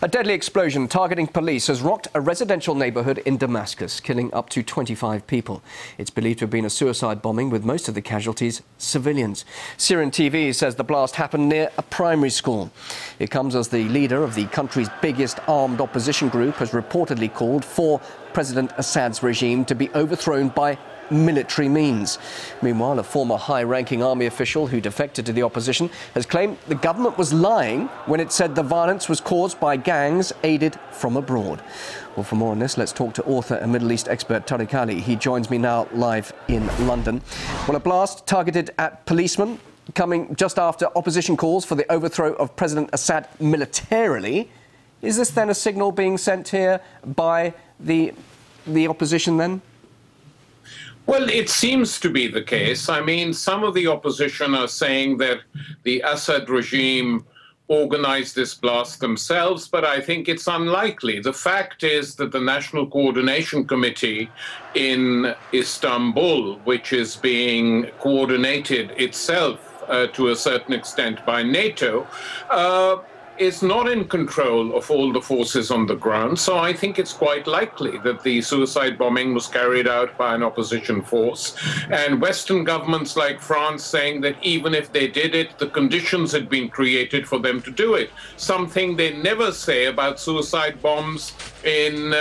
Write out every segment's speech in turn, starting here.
A deadly explosion targeting police has rocked a residential neighbourhood in Damascus, killing up to 25 people. It's believed to have been a suicide bombing, with most of the casualties civilians. Syrian TV says the blast happened near a primary school. It comes as the leader of the country's biggest armed opposition group has reportedly called for President Assad's regime to be overthrown by military means. Meanwhile, a former high-ranking army official who defected to the opposition has claimed the government was lying when it said the violence was caused by gangs aided from abroad. Well, for more on this, let's talk to author and Middle East expert Tariq Ali. He joins me now live in London. Well, a blast targeted at policemen coming just after opposition calls for the overthrow of President Assad militarily. Is this then a signal being sent here by the opposition then? Well, it seems to be the case. I mean, some of the opposition are saying that the Assad regime organized this blast themselves, but I think it's unlikely. The fact is that the National Coordination Committee in Istanbul, which is being coordinated itself to a certain extent by NATO, is not in control of all the forces on the ground. So I think it's quite likely that the suicide bombing was carried out by an opposition force. And Western governments like France saying that even if they did it, the conditions had been created for them to do it. Something they never say about suicide bombs in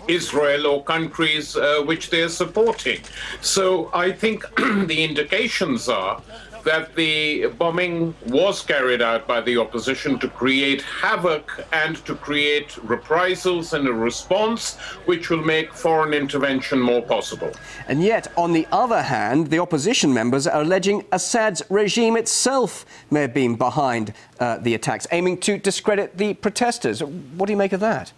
Israel or countries which they're supporting. So I think the indications are that the bombing was carried out by the opposition to create havoc and to create reprisals and a response which will make foreign intervention more possible. And yet, on the other hand, the opposition members are alleging Assad's regime itself may have been behind the attacks, aiming to discredit the protesters. What do you make of that?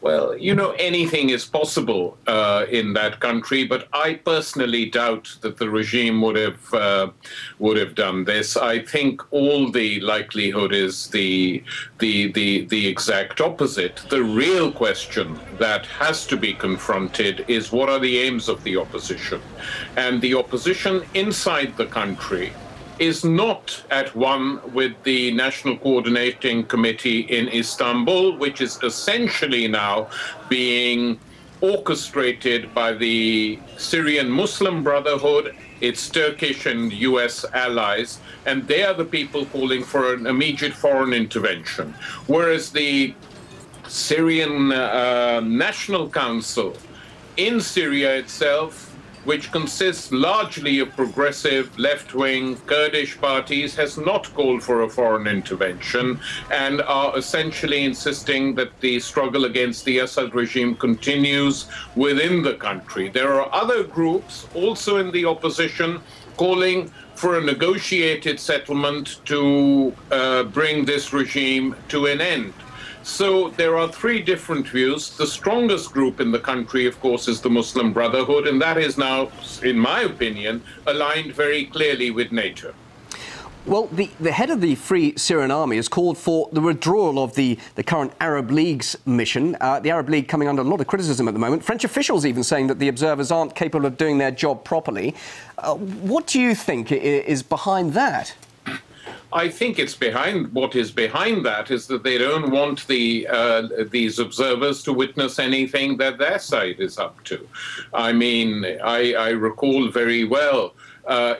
Well, you know, anything is possible in that country, but I personally doubt that the regime would have done this. I think all the likelihood is the exact opposite. The real question that has to be confronted is what are the aims of the opposition? And the opposition inside the country is not at one with the National Coordinating Committee in Istanbul, which is essentially now being orchestrated by the Syrian Muslim Brotherhood, its Turkish and US allies, and they are the people calling for an immediate foreign intervention. Whereas the Syrian National Council in Syria itself, which consists largely of progressive left-wing Kurdish parties, has not called for a foreign intervention and are essentially insisting that the struggle against the Assad regime continues within the country. There are other groups also in the opposition calling for a negotiated settlement to bring this regime to an end. So there are three different views. The strongest group in the country, of course, is the Muslim Brotherhood, and that is now, in my opinion, aligned very clearly with NATO. Well, the head of the Free Syrian Army has called for the withdrawal of the current Arab League's mission, the Arab League coming under a lot of criticism at the moment. French officials even saying that the observers aren't capable of doing their job properly. What do you think is behind that? I think what is behind that is that they don't want these observers to witness anything that their side is up to. I mean, I recall very well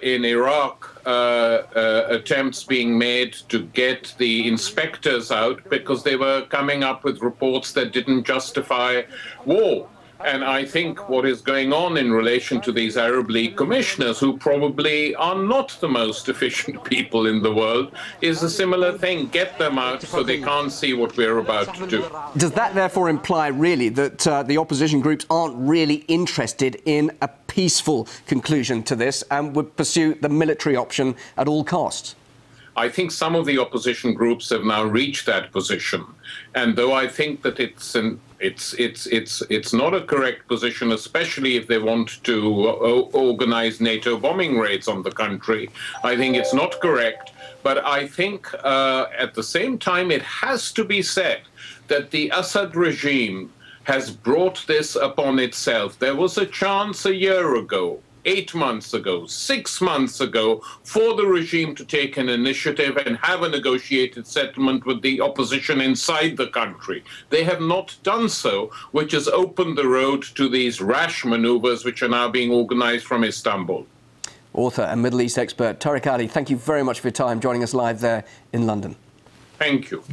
in Iraq attempts being made to get the inspectors out because they were coming up with reports that didn't justify war. And I think what is going on in relation to these Arab League commissioners, who probably are not the most efficient people in the world, is a similar thing. Get them out so they can't see what we're about to do. Does that therefore imply, really, that the opposition groups aren't really interested in a peaceful conclusion to this and would pursue the military option at all costs? I think some of the opposition groups have now reached that position, and though I think that it's not a correct position, especially if they want to organize NATO bombing raids on the country, I think it's not correct. But I think at the same time it has to be said that the Assad regime has brought this upon itself. There was a chance a year ago 8 months ago, 6 months ago, for the regime to take an initiative and have a negotiated settlement with the opposition inside the country. They have not done so, which has opened the road to these rash maneuvers which are now being organized from Istanbul. Author and Middle East expert Tariq Ali, thank you very much for your time joining us live there in London. Thank you.